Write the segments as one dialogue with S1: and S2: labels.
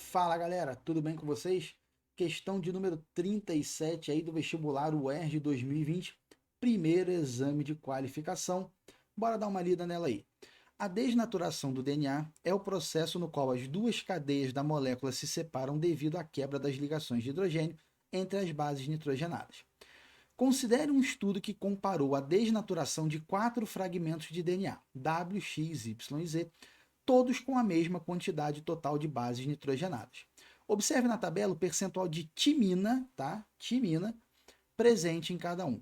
S1: Fala galera, tudo bem com vocês? Questão de número 37 aí do vestibular UERJ 2020, primeiro exame de qualificação. Bora dar uma lida nela aí. A desnaturação do DNA é o processo no qual as duas cadeias da molécula se separam devido à quebra das ligações de hidrogênio entre as bases nitrogenadas. Considere um estudo que comparou a desnaturação de 4 fragmentos de DNA, W, X, Y e Z, todos com a mesma quantidade total de bases nitrogenadas. Observe na tabela o percentual de timina, tá? Timina presente em cada um.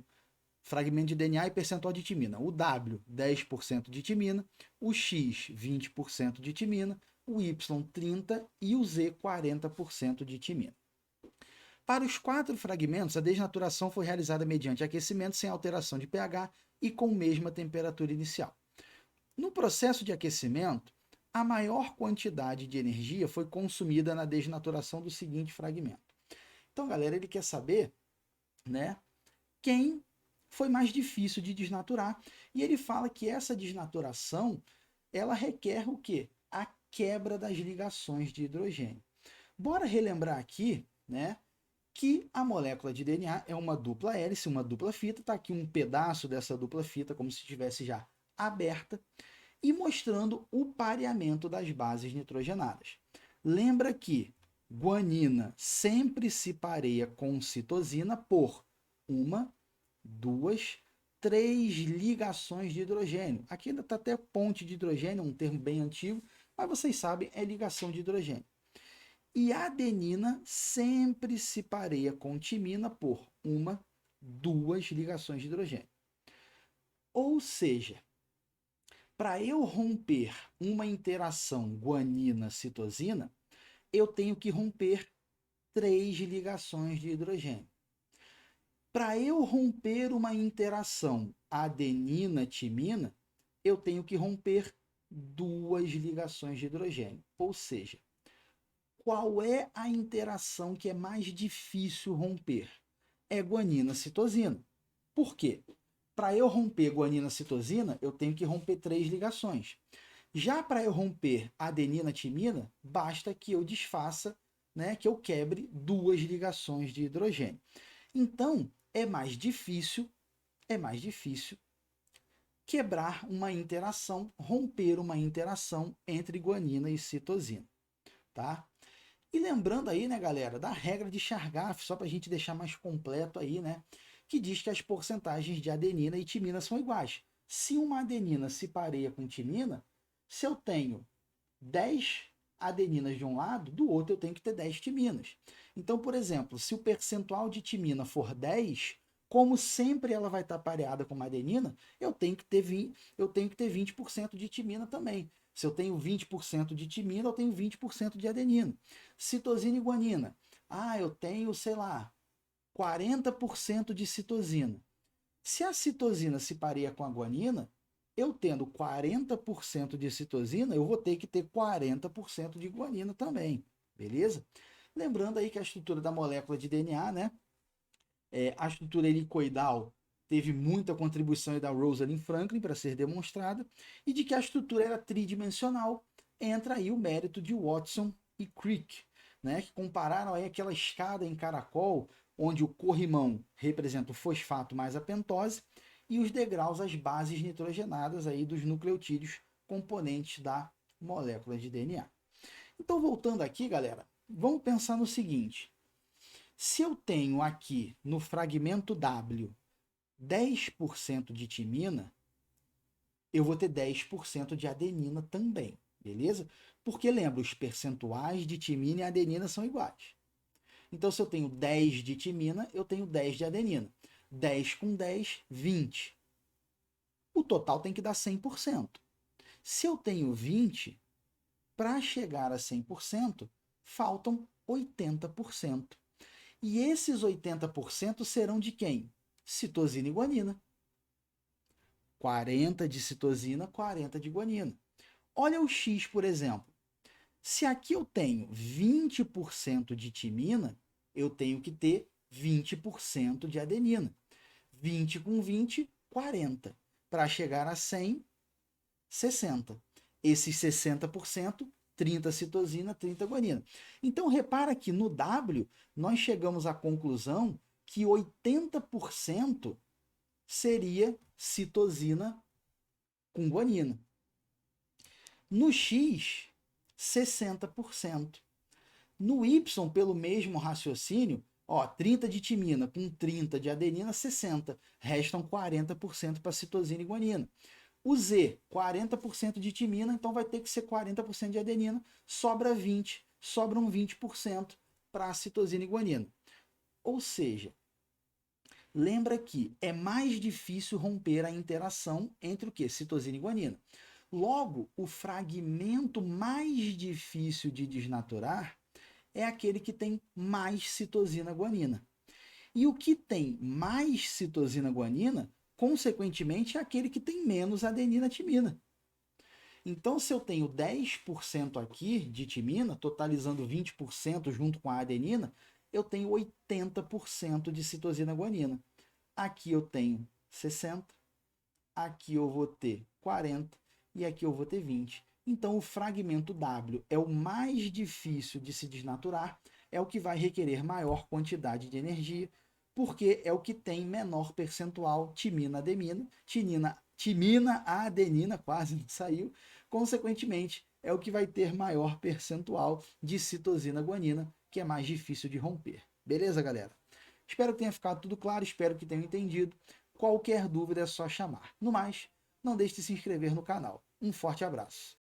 S1: Fragmento de DNA e percentual de timina. O W, 10% de timina, o X, 20% de timina, o Y, 30% e o Z, 40% de timina. Para os 4 fragmentos, a desnaturação foi realizada mediante aquecimento sem alteração de pH e com mesma temperatura inicial. No processo de aquecimento, a maior quantidade de energia foi consumida na desnaturação do seguinte fragmento. Então, galera, ele quer saber, né, quem foi mais difícil de desnaturar. E ele fala que essa desnaturação, ela requer o quê? A quebra das ligações de hidrogênio. Bora relembrar aqui, né, que a molécula de DNA é uma dupla hélice, uma dupla fita. Está aqui um pedaço dessa dupla fita, como se estivesse já aberta, e mostrando o pareamento das bases nitrogenadas. Lembra que guanina sempre se pareia com citosina por uma, duas, três ligações de hidrogênio. Aqui ainda está até ponte de hidrogênio, um termo bem antigo, mas vocês sabem, é ligação de hidrogênio. E a adenina sempre se pareia com timina por uma, duas ligações de hidrogênio. Ou seja, para eu romper uma interação guanina-citosina, eu tenho que romper três ligações de hidrogênio. Para eu romper uma interação adenina-timina, eu tenho que romper duas ligações de hidrogênio. Ou seja, qual é a interação que é mais difícil romper? É guanina-citosina. Por quê? Para eu romper guanina-citosina, eu tenho que romper três ligações. Já para eu romper adenina-timina, basta que eu desfaça, né, que eu quebre duas ligações de hidrogênio. Então, é mais difícil quebrar uma interação, romper uma interação entre guanina e citosina, tá? E lembrando aí, né, galera, da regra de Chargaff, só para a gente deixar mais completo aí, né, que diz que as porcentagens de adenina e timina são iguais. Se uma adenina se pareia com timina, se eu tenho 10 adeninas de um lado, do outro eu tenho que ter 10 timinas. Então, por exemplo, se o percentual de timina for 10, como sempre ela vai estar pareada com uma adenina, eu tenho que ter 20% de timina também. Se eu tenho 20% de timina, eu tenho 20% de adenina. Citosina e guanina. Ah, eu tenho, sei lá, 40% de citosina. Se a citosina se pareia com a guanina, eu tendo 40% de citosina, eu vou ter que ter 40% de guanina também, beleza? Lembrando aí que a estrutura da molécula de DNA, né? A estrutura helicoidal teve muita contribuição da Rosalind Franklin para ser demonstrada, e de que a estrutura era tridimensional, entra aí o mérito de Watson e Crick, né, que compararam aí aquela escada em caracol, onde o corrimão representa o fosfato mais a pentose, e os degraus, as bases nitrogenadas aí dos nucleotídeos componentes da molécula de DNA. Então, voltando aqui, galera, vamos pensar no seguinte: se eu tenho aqui no fragmento W 10% de timina, eu vou ter 10% de adenina também, beleza? Porque lembra, os percentuais de timina e adenina são iguais. Então, se eu tenho 10 de timina, eu tenho 10 de adenina. 10 com 10, 20. O total tem que dar 100%. Se eu tenho 20, para chegar a 100%, faltam 80%. E esses 80% serão de quem? Citosina e guanina. 40 de citosina, 40 de guanina. Olha o X, por exemplo. Se aqui eu tenho 20% de timina, eu tenho que ter 20% de adenina. 20 com 20, 40. Para chegar a 100, 60. Esses 60% 30 citosina, 30 guanina. Então, repara que no W, nós chegamos à conclusão que 80% seria citosina com guanina. No X, 60%. No Y, pelo mesmo raciocínio, 30 de timina com 30 de adenina, 60. Restam 40% para citosina e guanina. O Z, 40% de timina, então vai ter que ser 40% de adenina, sobram 20% para citosina e guanina. Ou seja, lembra que é mais difícil romper a interação entre o que? Citosina e guanina. Logo, o fragmento mais difícil de desnaturar é aquele que tem mais citosina-guanina. E o que tem mais citosina-guanina, consequentemente, é aquele que tem menos adenina-timina. Então, se eu tenho 10% aqui de timina, totalizando 20% junto com a adenina, eu tenho 80% de citosina-guanina. Aqui eu tenho 60%, aqui eu vou ter 40% e aqui eu vou ter 20%. Então, o fragmento W é o mais difícil de se desnaturar, é o que vai requerer maior quantidade de energia, porque é o que tem menor percentual timina-adenina, timina-adenina, quase não saiu, consequentemente, é o que vai ter maior percentual de citosina-guanina, que é mais difícil de romper. Beleza, galera? Espero que tenha ficado tudo claro, espero que tenham entendido. Qualquer dúvida é só chamar. No mais, não deixe de se inscrever no canal. Um forte abraço.